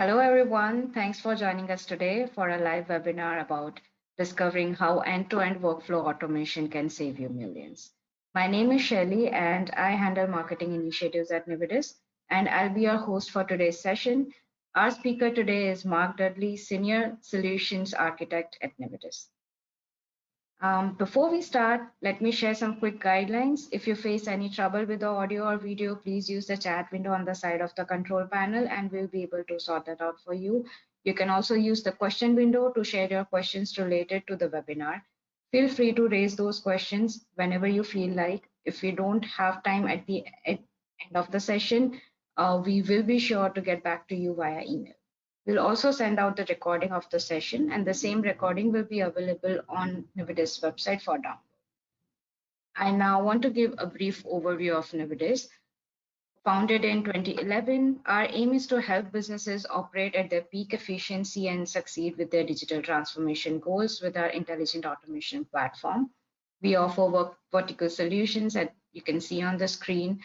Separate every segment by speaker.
Speaker 1: Hello, everyone. Thanks for joining us today for a live webinar about discovering how end-to-end workflow automation can save you millions. My name is Shelly, and I handle marketing initiatives at Nividous, and I'll be your host for today's session. Our speaker today is Mark Dudley, Senior Solutions Architect at Nividous. Before we start, let me share some quick guidelines. If you face any trouble with the audio or video, please use the chat window on the side of the control panel and we'll be able to sort that out for you. You can also use the question window to share your questions related to the webinar. Feel free to raise those questions whenever you feel like. If we don't have time at the end of the session, we will be sure to get back to you via email. We'll also send out the recording of the session, and the same recording will be available on Nividus website for download. I now want to give a brief overview of Nividus. Founded in 2011, our aim is to help businesses operate at their peak efficiency and succeed with their digital transformation goals with our intelligent automation platform. We offer vertical solutions that you can see on the screen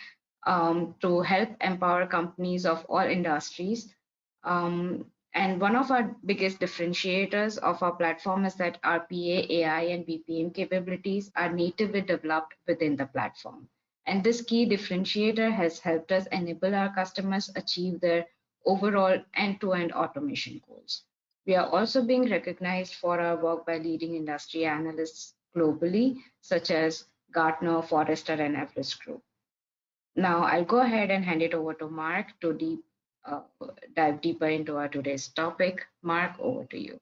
Speaker 1: to help empower companies of all industries. And one of our biggest differentiators of our platform is that RPA, AI, and BPM capabilities are natively developed within the platform. And this key differentiator has helped us enable our customers achieve their overall end-to-end automation goals. We are also being recognized for our work by leading industry analysts globally, such as Gartner, Forrester, and Everest Group. Now, I'll go ahead and hand it over to Mark to dive deeper into our today's topic. Mark, over to you.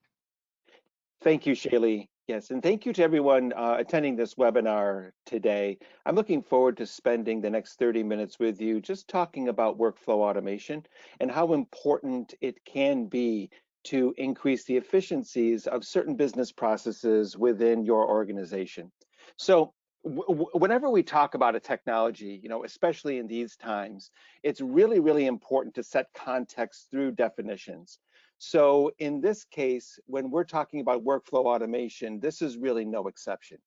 Speaker 2: Thank you, Shaylee. Yes, and thank you to everyone attending this webinar today. I'm looking forward to spending the next 30 minutes with you just talking about workflow automation and how important it can be to increase the efficiencies of certain business processes within your organization. So whenever we talk about a technology, especially in these times, it's really, really important to set context through definitions. So in this case, when we're talking about workflow automation, this is really no exception.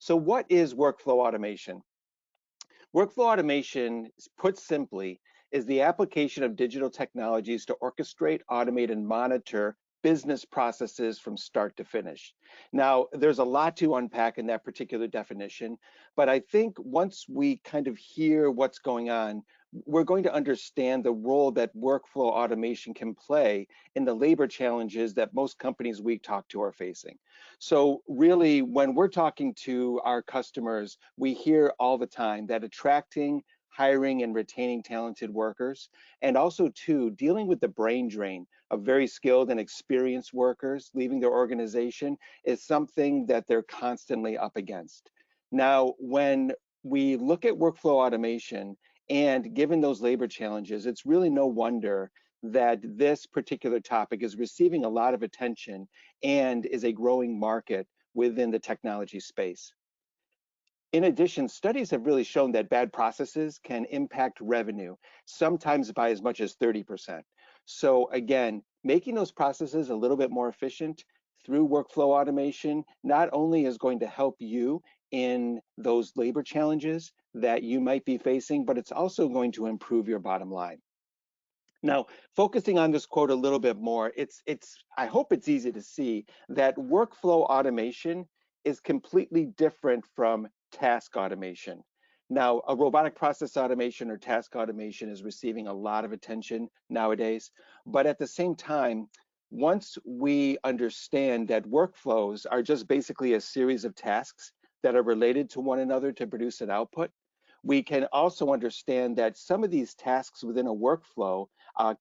Speaker 2: So what is workflow automation? Workflow automation, put simply, is the application of digital technologies to orchestrate, automate, and monitor business processes from start to finish. Now, there's a lot to unpack in that particular definition, but I think once we kind of hear what's going on, we're going to understand the role that workflow automation can play in the labor challenges that most companies we talk to are facing. So really, when we're talking to our customers, we hear all the time that attracting, hiring, and retaining talented workers, and also too, dealing with the brain drain of very skilled and experienced workers leaving their organization is something that they're constantly up against. Now, when we look at workflow automation, and given those labor challenges, it's really no wonder that this particular topic is receiving a lot of attention and is a growing market within the technology space. In addition, studies have really shown that bad processes can impact revenue, sometimes by as much as 30%. So again, making those processes a little bit more efficient through workflow automation not only is going to help you in those labor challenges that you might be facing, but it's also going to improve your bottom line. Now, focusing on this quote a little bit more, I hope it's easy to see that workflow automation is completely different from task automation. Now, a robotic process automation or task automation is receiving a lot of attention nowadays, but at the same time, once we understand that workflows are just basically a series of tasks that are related to one another to produce an output, we can also understand that some of these tasks within a workflow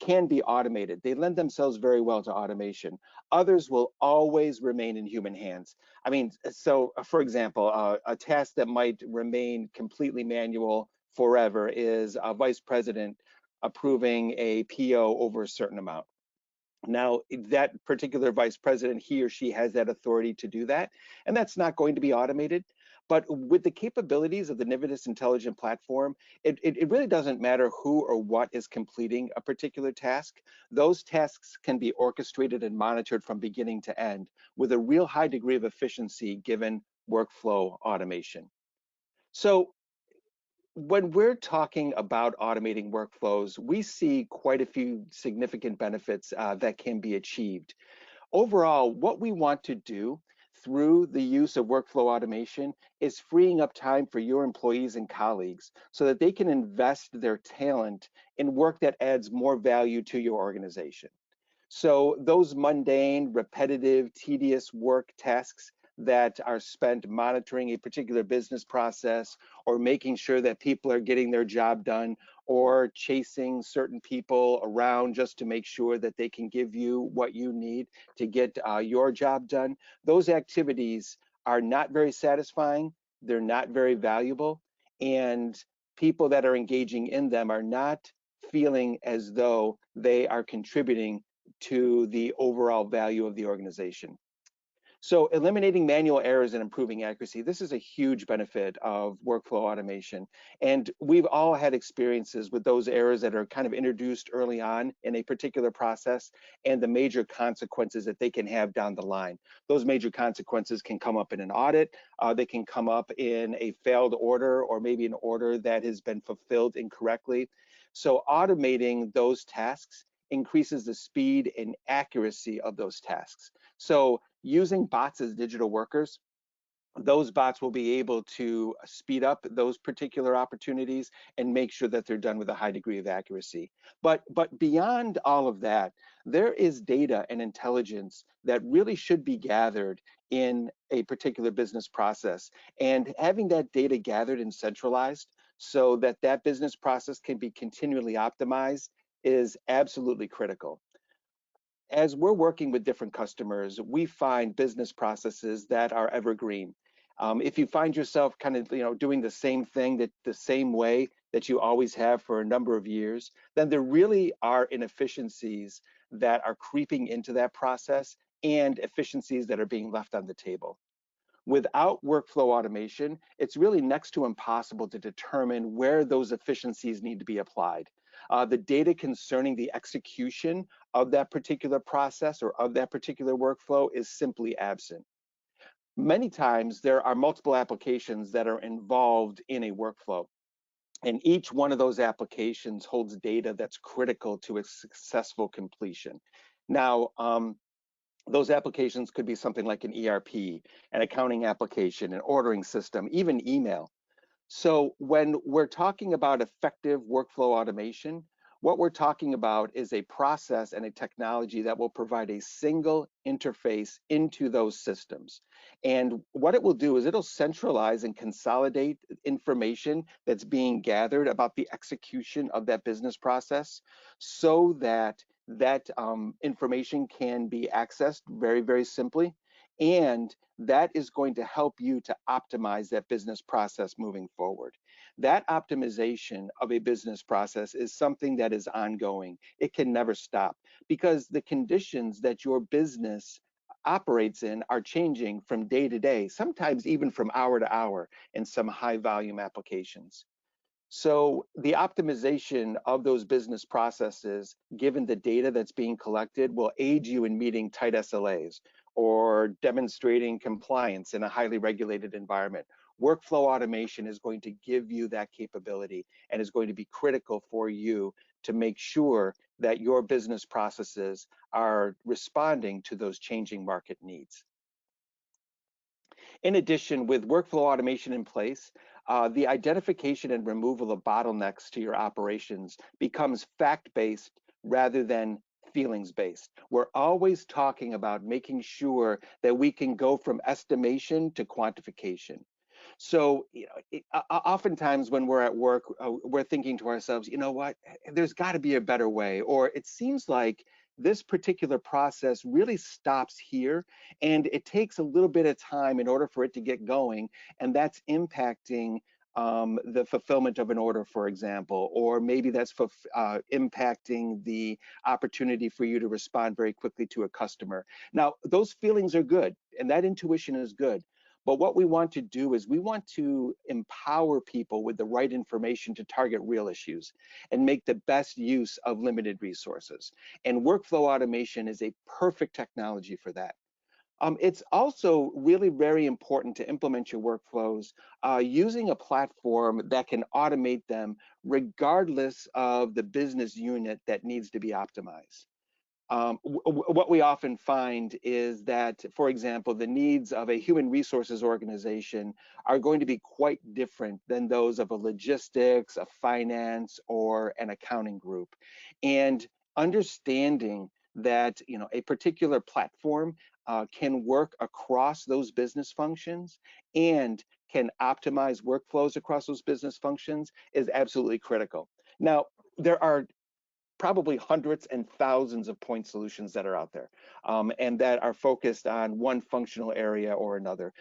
Speaker 2: can be automated. They lend themselves very well to automation. Others will always remain in human hands. I mean, so for example, a task that might remain completely manual forever is a vice president approving a PO over a certain amount. Now, that particular vice president, he or she has that authority to do that, and that's not going to be automated. But with the capabilities of the Nividous Intelligent Platform, it really doesn't matter who or what is completing a particular task. Those tasks can be orchestrated and monitored from beginning to end with a real high degree of efficiency given workflow automation. So when we're talking about automating workflows, we see quite a few significant benefits that can be achieved. Overall, what we want to do through the use of workflow automation is freeing up time for your employees and colleagues so that they can invest their talent in work that adds more value to your organization. So those mundane, repetitive, tedious work tasks that are spent monitoring a particular business process or making sure that people are getting their job done or chasing certain people around just to make sure that they can give you what you need to get your job done, those activities are not very satisfying, they're not very valuable, and people that are engaging in them are not feeling as though they are contributing to the overall value of the organization. So eliminating manual errors and improving accuracy, this is a huge benefit of workflow automation. And we've all had experiences with those errors that are kind of introduced early on in a particular process and the major consequences that they can have down the line. Those major consequences can come up in an audit, they can come up in a failed order or maybe an order that has been fulfilled incorrectly. So automating those tasks increases the speed and accuracy of those tasks. So using bots as digital workers, those bots will be able to speed up those particular opportunities and make sure that they're done with a high degree of accuracy. But beyond all of that, there is data and intelligence that really should be gathered in a particular business process. And having that data gathered and centralized so that that business process can be continually optimized is absolutely critical. As we're working with different customers, we find business processes that are evergreen. If you find yourself kind of doing the same thing that the same way that you always have for a number of years, then there really are inefficiencies that are creeping into that process and efficiencies that are being left on the table. Without workflow automation, it's really next to impossible to determine where those efficiencies need to be applied. The data concerning the execution of that particular process or of that particular workflow is simply absent. Many times there are multiple applications that are involved in a workflow, and each one of those applications holds data that's critical to its successful completion. Now, those applications could be something like an ERP, an accounting application, an ordering system, even email. So when we're talking about effective workflow automation, what we're talking about is a process and a technology that will provide a single interface into those systems. And what it will do is it'll centralize and consolidate information that's being gathered about the execution of that business process so that that information can be accessed very, very simply. And that is going to help you to optimize that business process moving forward. That optimization of a business process is something that is ongoing. It can never stop because the conditions that your business operates in are changing from day to day, sometimes even from hour to hour in some high volume applications. So the optimization of those business processes, given the data that's being collected, will aid you in meeting tight SLAs or demonstrating compliance in a highly regulated environment. Workflow automation is going to give you that capability and is going to be critical for you to make sure that your business processes are responding to those changing market needs. In addition, with workflow automation in place, the identification and removal of bottlenecks to your operations becomes fact-based rather than feelings-based. We're always talking about making sure that we can go from estimation to quantification. So, oftentimes when we're at work, we're thinking to ourselves, you know what, there's got to be a better way, or it seems like this particular process really stops here and it takes a little bit of time in order for it to get going, and that's impacting the fulfillment of an order, for example, or maybe that's impacting the opportunity for you to respond very quickly to a customer. Now, those feelings are good and that intuition is good. But what we want to do is we want to empower people with the right information to target real issues and make the best use of limited resources. And workflow automation is a perfect technology for that. It's also really very important to implement your workflows using a platform that can automate them regardless of the business unit that needs to be optimized. What we often find is that, for example, the needs of a human resources organization are going to be quite different than those of a logistics, a finance, or an accounting group. And understanding that, a particular platform can work across those business functions and can optimize workflows across those business functions is absolutely critical. Now, there are probably hundreds and thousands of point solutions that are out there and that are focused on one functional area or another.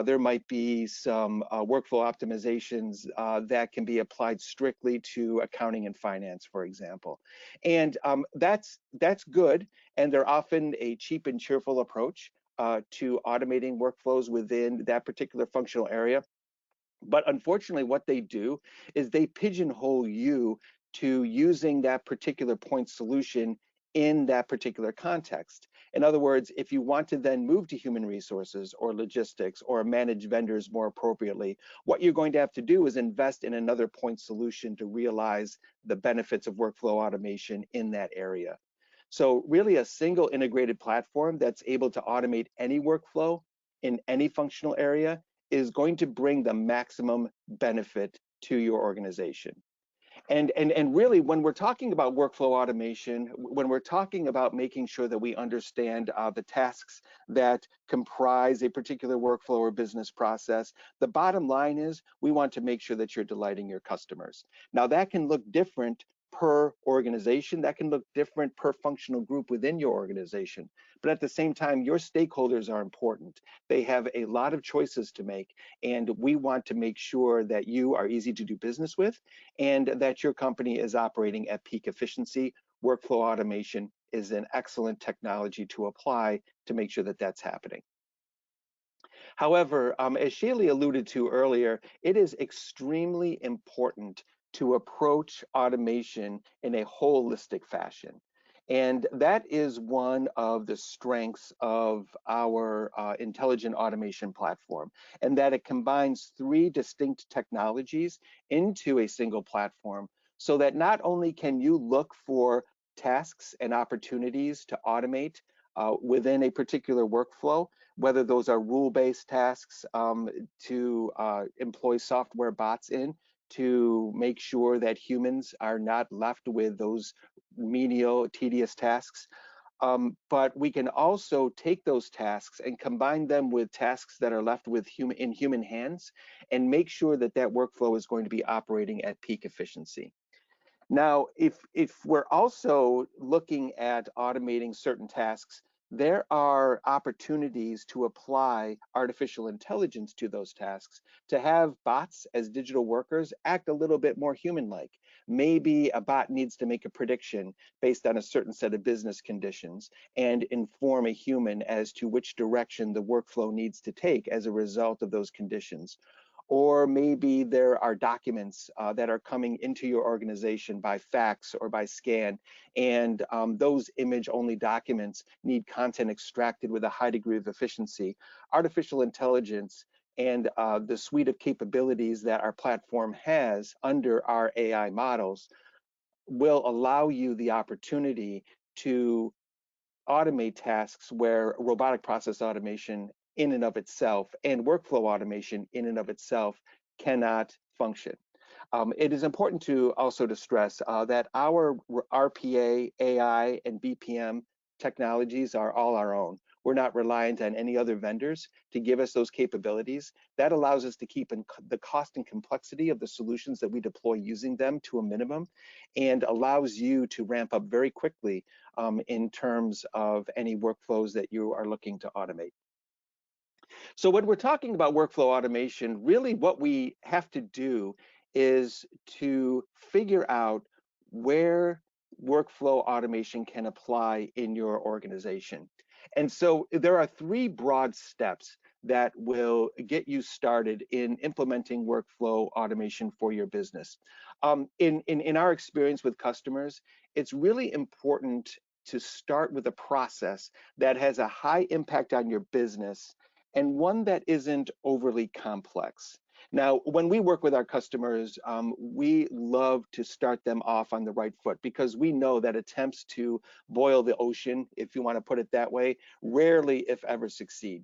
Speaker 2: There might be some workflow optimizations that can be applied strictly to accounting and finance, for example. And that's good, and they're often a cheap and cheerful approach to automating workflows within that particular functional area. But unfortunately, what they do is they pigeonhole you to using that particular point solution in that particular context. In other words, if you want to then move to human resources or logistics or manage vendors more appropriately, what you're going to have to do is invest in another point solution to realize the benefits of workflow automation in that area. So really a single integrated platform that's able to automate any workflow in any functional area is going to bring the maximum benefit to your organization. And really, when we're talking about workflow automation, when we're talking about making sure that we understand the tasks that comprise a particular workflow or business process, the bottom line is we want to make sure that you're delighting your customers. Now, that can look different per organization, that can look different per functional group within your organization. But at the same time, your stakeholders are important. They have a lot of choices to make, and we want to make sure that you are easy to do business with and that your company is operating at peak efficiency. Workflow automation is an excellent technology to apply to make sure that that's happening. However, as Shaylee alluded to earlier, it is extremely important to approach automation in a holistic fashion. And that is one of the strengths of our intelligent automation platform, and that it combines three distinct technologies into a single platform so that not only can you look for tasks and opportunities to automate within a particular workflow, whether those are rule-based tasks to employ software bots in to make sure that humans are not left with those menial, tedious tasks. But we can also take those tasks and combine them with tasks that are left with in human hands and make sure that that workflow is going to be operating at peak efficiency. Now, if we're also looking at automating certain tasks, there are opportunities to apply artificial intelligence to those tasks to have bots as digital workers act a little bit more human-like. Maybe a bot needs to make a prediction based on a certain set of business conditions and inform a human as to which direction the workflow needs to take as a result of those conditions. Or maybe there are documents that are coming into your organization by fax or by scan, and those image-only documents need content extracted with a high degree of efficiency. Artificial intelligence and the suite of capabilities that our platform has under our AI models will allow you the opportunity to automate tasks where robotic process automation in and of itself and workflow automation in and of itself cannot function. It is important to also to stress that our RPA, AI, and BPM technologies are all our own. We're not reliant on any other vendors to give us those capabilities. That allows us to keep the cost and complexity of the solutions that we deploy using them to a minimum and allows you to ramp up very quickly in terms of any workflows that you are looking to automate. So when we're talking about workflow automation, really what we have to do is to figure out where workflow automation can apply in your organization. And so there are three broad steps that will get you started in implementing workflow automation for your business. In our experience with customers, it's really important to start with a process that has a high impact on your business and one that isn't overly complex. Now, when we work with our customers, we love to start them off on the right foot because we know that attempts to boil the ocean, if you want to put it that way, rarely, if ever, succeed.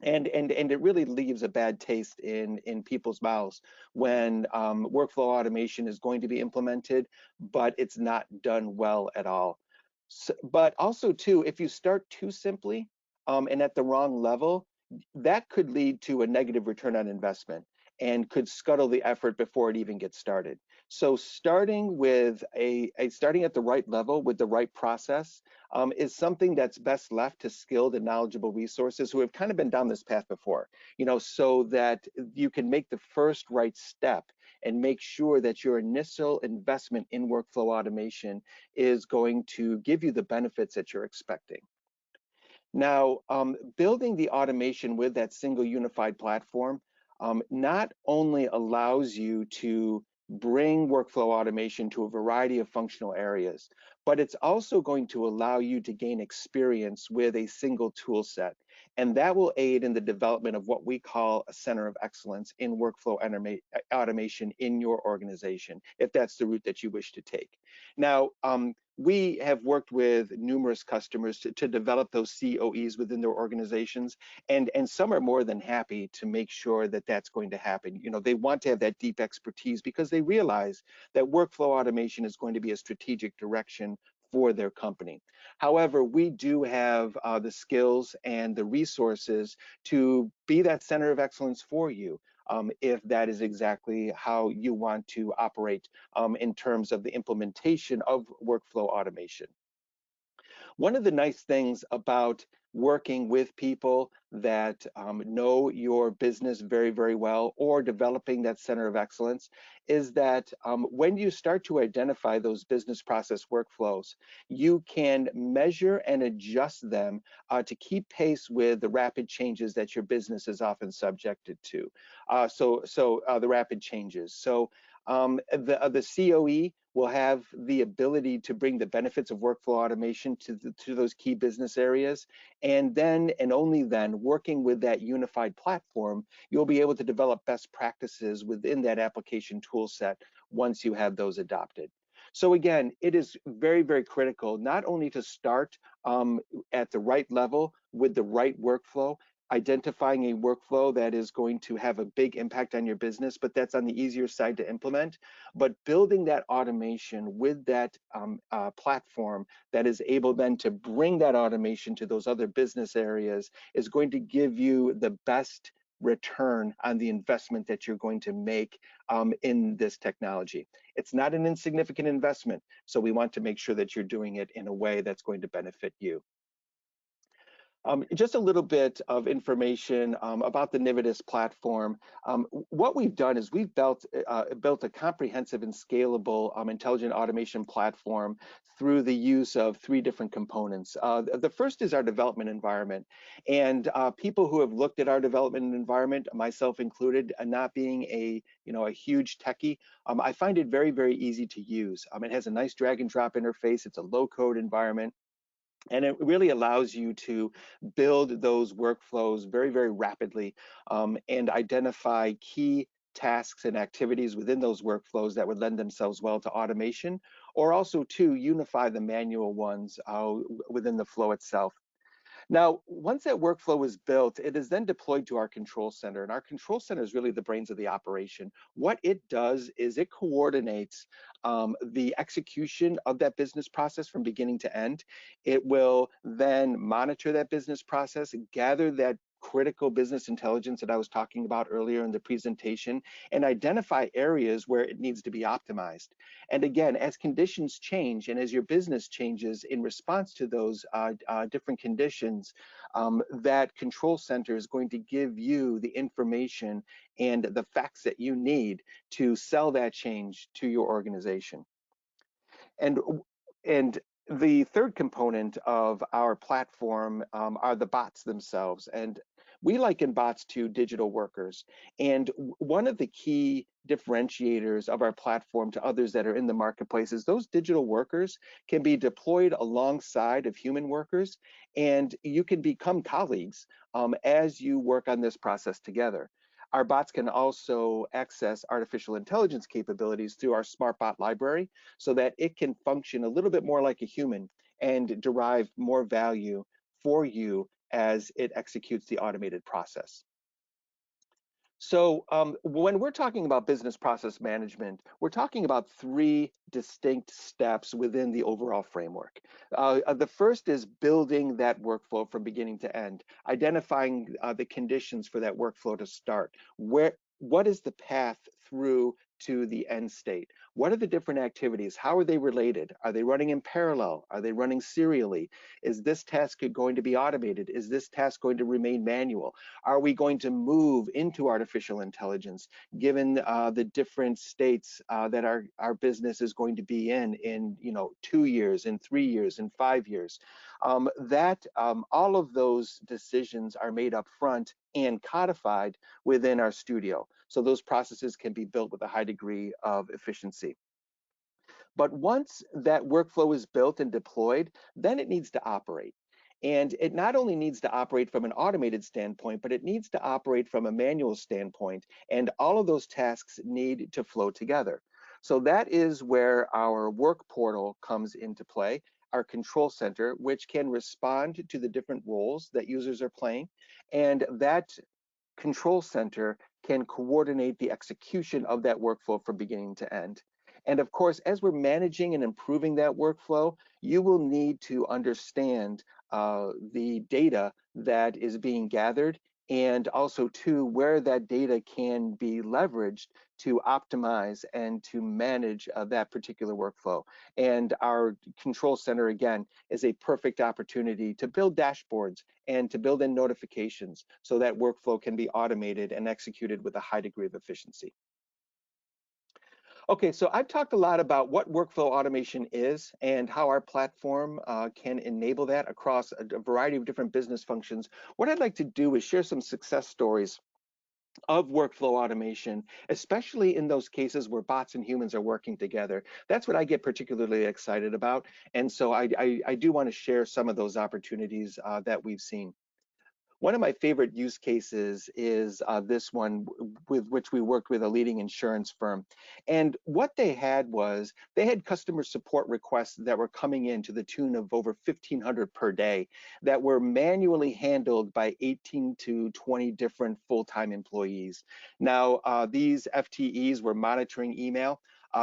Speaker 2: And it really leaves a bad taste in people's mouths when workflow automation is going to be implemented, but it's not done well at all. So, but also too, if you start too simply and at the wrong level, that could lead to a negative return on investment and could scuttle the effort before it even gets started. So starting with starting at the right level with the right process is something that's best left to skilled and knowledgeable resources who have kind of been down this path before, so that you can make the first right step and make sure that your initial investment in workflow automation is going to give you the benefits that you're expecting. Now, building the automation with that single unified platform not only allows you to bring workflow automation to a variety of functional areas, but it's also going to allow you to gain experience with a single tool set. And that will aid in the development of what we call a center of excellence in workflow automation in your organization, if that's the route that you wish to take. Now, we have worked with numerous customers to develop those COEs within their organizations, and some are more than happy to make sure that that's going to happen. They want to have that deep expertise because they realize that workflow automation is going to be a strategic direction for their company. However, we do have the skills and the resources to be that center of excellence for you. If that is exactly how you want to operate in terms of the implementation of workflow automation. One of the nice things about working with people that know your business very, very well, or developing that center of excellence, is that when you start to identify those business process workflows, you can measure and adjust them to keep pace with the rapid changes that your business is often subjected to. The rapid changes. So the COE will have the ability to bring the benefits of workflow automation to those key business areas. And then, and only then, working with that unified platform, you'll be able to develop best practices within that application tool set once you have those adopted. So again, it is very, very critical not only to start at the right level with the right workflow, identifying a workflow that is going to have a big impact on your business, but that's on the easier side to implement, but building that automation with that platform that is able then to bring that automation to those other business areas is going to give you the best return on the investment that you're going to make in this technology. It's not an insignificant investment, so we want to make sure that you're doing it in a way that's going to benefit you. Just a little bit of information about the Nividous platform. What we've done is we've built a comprehensive and scalable intelligent automation platform through the use of 3 different components. The first is our development environment, and people who have looked at our development environment, myself included, not being a huge techie, I find it very, very easy to use. It has a nice drag and drop interface. It's a low-code environment. And it really allows you to build those workflows very, very rapidly and identify key tasks and activities within those workflows that would lend themselves well to automation, or also to unify the manual ones within the flow itself. Now, once that workflow is built, it is then deployed to our control center. And our control center is really the brains of the operation. What it does is it coordinates the execution of that business process from beginning to end. It will then monitor that business process, gather that critical business intelligence that I was talking about earlier in the presentation, and identify areas where it needs to be optimized. And again, as conditions change and as your business changes in response to those different conditions, that control center is going to give you the information and the facts that you need to sell that change to your organization. And the third component of our platform are the bots themselves. And We liken bots to digital workers. And one of the key differentiators of our platform to others that are in the marketplace is those digital workers can be deployed alongside of human workers, and you can become colleagues as you work on this process together. Our bots can also access artificial intelligence capabilities through our smart bot library so that it can function a little bit more like a human and derive more value for you as it executes the automated process. So when we're talking about business process management, we're talking about three distinct steps within the overall framework. The first is building that workflow from beginning to end, identifying the conditions for that workflow to start. What is the path through to the end state? What are the different activities? How are they related? Are they running in parallel? Are they running serially? Is this task going to be automated? Is this task going to remain manual? Are we going to move into artificial intelligence given the different states that our business is going to be in 2 years, in 3 years, in 5 years? All of those decisions are made up front and codified within our studio. So those processes can be built with a high degree of efficiency. But once that workflow is built and deployed, then it needs to operate. And it not only needs to operate from an automated standpoint, but it needs to operate from a manual standpoint. And all of those tasks need to flow together. So that is where our work portal comes into play, our control center, which can respond to the different roles that users are playing. And that control center can coordinate the execution of that workflow from beginning to end. And of course, as we're managing and improving that workflow, you will need to understand the data that is being gathered, and also too where that data can be leveraged to optimize and to manage that particular workflow. And our control center, again, is a perfect opportunity to build dashboards and to build in notifications so that workflow can be automated and executed with a high degree of efficiency. Okay, so I've talked a lot about what workflow automation is and how our platform can enable that across a variety of different business functions. What I'd like to do is share some success stories of workflow automation, especially in those cases where bots and humans are working together. That's what I get particularly excited about. And so I do want to share some of those opportunities that we've seen. One of my favorite use cases is this one with which we worked with a leading insurance firm. And what they had was they had customer support requests that were coming in to the tune of over 1,500 per day that were manually handled by 18 to 20 different full-time employees. Now, these FTEs were monitoring email.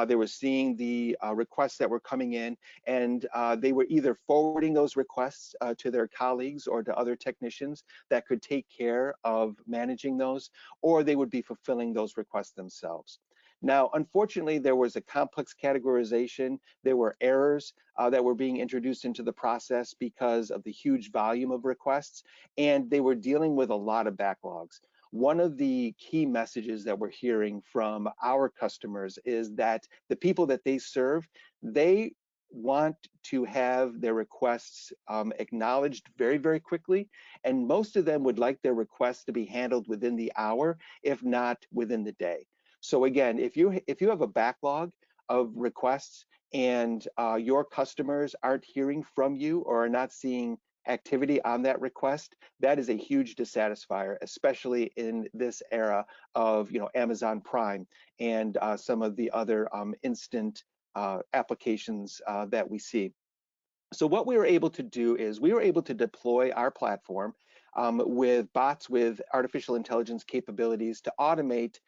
Speaker 2: They were seeing the requests that were coming in, and they were either forwarding those requests to their colleagues or to other technicians that could take care of managing those, or they would be fulfilling those requests themselves. Now, unfortunately, there was a complex categorization. There were errors that were being introduced into the process because of the huge volume of requests, and they were dealing with a lot of backlogs. One of the key messages that we're hearing from our customers is that the people that they serve, they want to have their requests acknowledged very, very quickly. And most of them would like their requests to be handled within the hour, if not within the day. So again, if you have a backlog of requests and your customers aren't hearing from you or are not seeing activity on that request, that is a huge dissatisfier, especially in this era of Amazon Prime and some of the other instant applications that we see. So what we were able to do is we were able to deploy our platform with bots with artificial intelligence capabilities to automate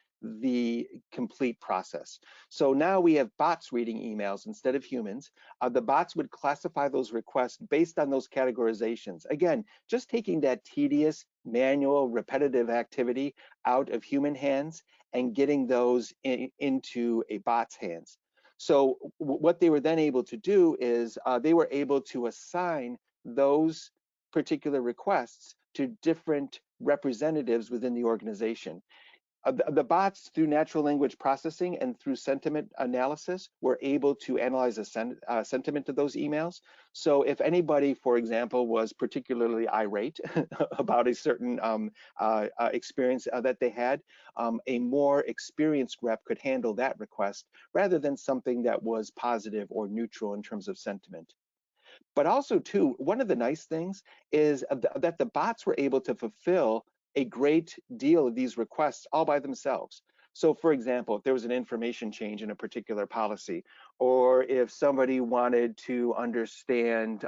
Speaker 2: the complete process. So now we have bots reading emails instead of humans. The bots would classify those requests based on those categorizations. Again, just taking that tedious, manual, repetitive activity out of human hands and getting those into a bot's hands. So what they were then able to do is they were able to assign those particular requests to different representatives within the organization. The bots, through natural language processing and through sentiment analysis, were able to analyze the sentiment of those emails. So if anybody, for example, was particularly irate about a certain experience that they had, a more experienced rep could handle that request rather than something that was positive or neutral in terms of sentiment. But also, too, one of the nice things is that the bots were able to fulfill a great deal of these requests all by themselves. So, for example, if there was an information change in a particular policy, or if somebody wanted to understand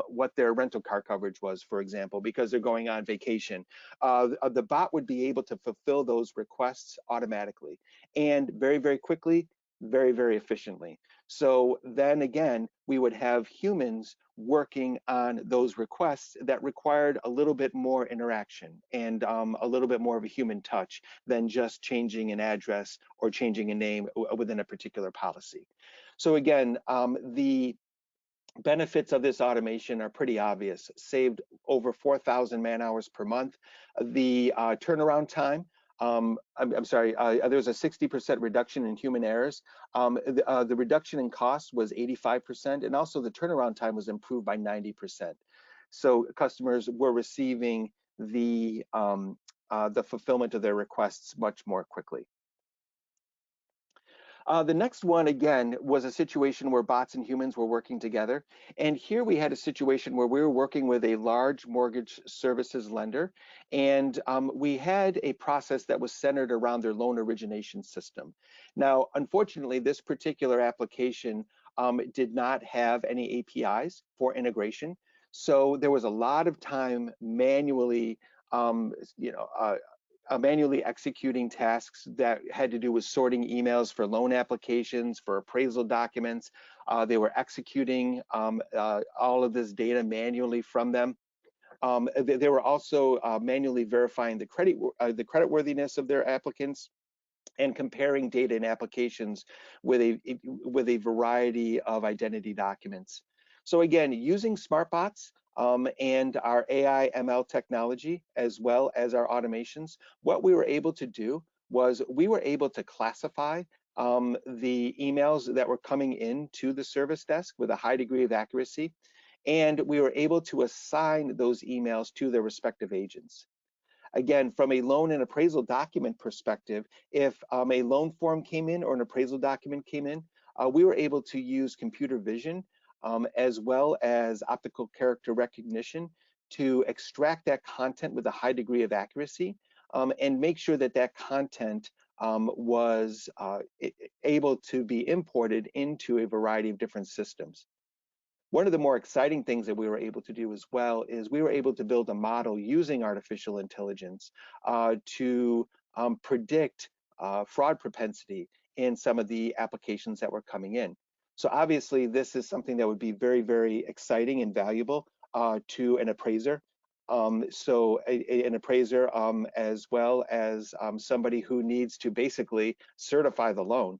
Speaker 2: what their rental car coverage was, for example, because they're going on vacation, the bot would be able to fulfill those requests automatically and very, very quickly, very, very efficiently. So then again, we would have humans working on those requests that required a little bit more interaction and a little bit more of a human touch than just changing an address or changing a name within a particular policy. So again, the benefits of this automation are pretty obvious. Saved over 4,000 man hours per month. The turnaround time, I'm sorry, there's a 60% reduction in human errors. The reduction in cost was 85%, and also the turnaround time was improved by 90%. So customers were receiving the fulfillment of their requests much more quickly. The next one, again, was a situation where bots and humans were working together. And here we had a situation where we were working with a large mortgage services lender, and we had a process that was centered around their loan origination system. Now, unfortunately, this particular application did not have any APIs for integration. So there was a lot of time manually manually executing tasks that had to do with sorting emails for loan applications, for appraisal documents. They were executing all of this data manually from them. They were also manually verifying the creditworthiness of their applicants and comparing data and applications with a variety of identity documents. So again, using SmartBots and our AI ML technology, as well as our automations, what we were able to do was we were able to classify the emails that were coming in to the service desk with a high degree of accuracy, and we were able to assign those emails to their respective agents. Again, from a loan and appraisal document perspective, if a loan form came in or an appraisal document came in, we were able to use computer vision as well as optical character recognition to extract that content with a high degree of accuracy and make sure that that content was able to be imported into a variety of different systems. One of the more exciting things that we were able to do as well is we were able to build a model using artificial intelligence to predict fraud propensity in some of the applications that were coming in. So obviously, this is something that would be very, very exciting and valuable to an appraiser. An appraiser as well as somebody who needs to basically certify the loan.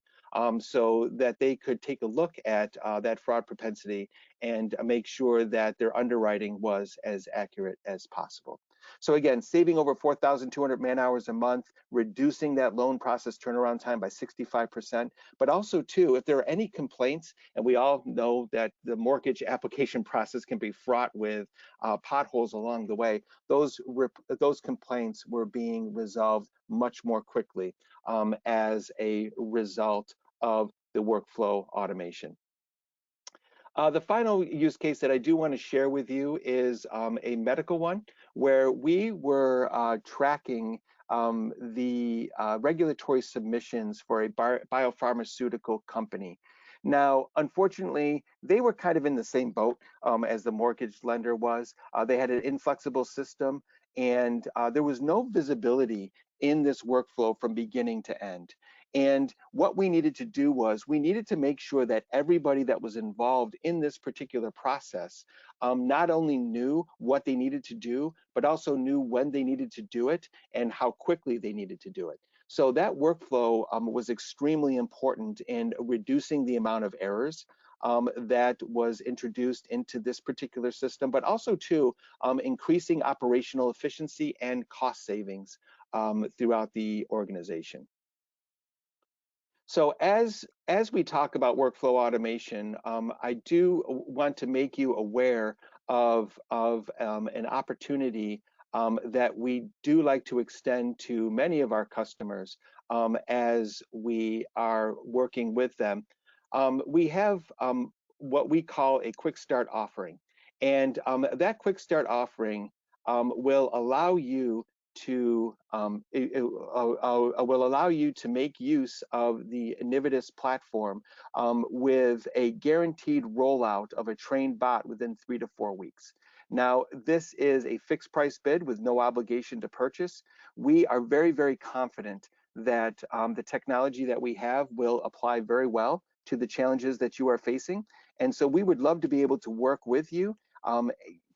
Speaker 2: So that they could take a look at that fraud propensity and make sure that their underwriting was as accurate as possible. So again, saving over 4,200 man hours a month, reducing that loan process turnaround time by 65%, but also too, if there are any complaints, and we all know that the mortgage application process can be fraught with potholes along the way, those complaints were being resolved much more quickly as a result of the workflow automation. The final use case that I do want to share with you is a medical one where we were tracking the regulatory submissions for a biopharmaceutical company. Now, unfortunately, they were kind of in the same boat as the mortgage lender was. They had an inflexible system, and there was no visibility in this workflow from beginning to end. And what we needed to do was we needed to make sure that everybody that was involved in this particular process not only knew what they needed to do, but also knew when they needed to do it and how quickly they needed to do it. So that workflow was extremely important in reducing the amount of errors that was introduced into this particular system, but also too increasing operational efficiency and cost savings throughout the organization. So as we talk about workflow automation, I do want to make you aware of an opportunity that we do like to extend to many of our customers as we are working with them. We have what we call a quick start offering, and that quick start offering will allow you to will allow you to make use of the Nividous platform with a guaranteed rollout of a trained bot within 3 to 4 weeks. Now, this is a fixed price bid with no obligation to purchase. We are very, very confident that the technology that we have will apply very well to the challenges that you are facing. And so we would love to be able to work with you,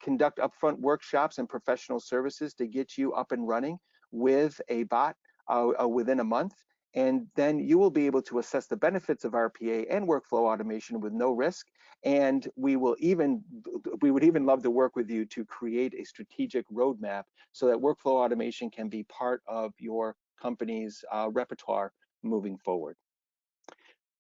Speaker 2: conduct upfront workshops and professional services to get you up and running with a bot within a month. And then you will be able to assess the benefits of RPA and workflow automation with no risk. And we would even love to work with you to create a strategic roadmap so that workflow automation can be part of your company's repertoire moving forward.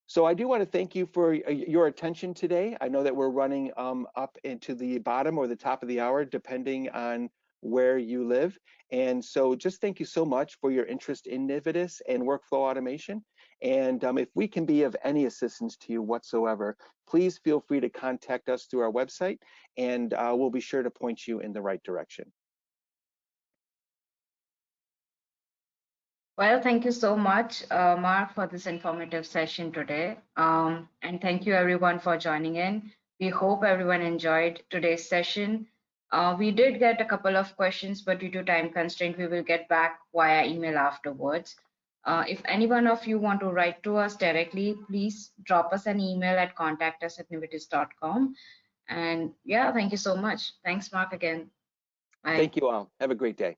Speaker 2: So I do want to thank you for your attention today. I know that we're running up into the bottom or the top of the hour, depending on where you live. And so just thank you so much for your interest in Nividous and workflow automation. And if we can be of any assistance to you whatsoever, please feel free to contact us through our website, and we'll be sure to point you in the right direction.
Speaker 1: Well, thank you so much, Mark, for this informative session today. And thank you everyone for joining in. We hope everyone enjoyed today's session. We did get a couple of questions, but due to time constraint, we will get back via email afterwards. If any one of you want to write to us directly, please drop us an email at contact@nividous.com. And yeah, thank you so much. Thanks, Mark, again. Bye.
Speaker 2: Thank you all. Have a great day.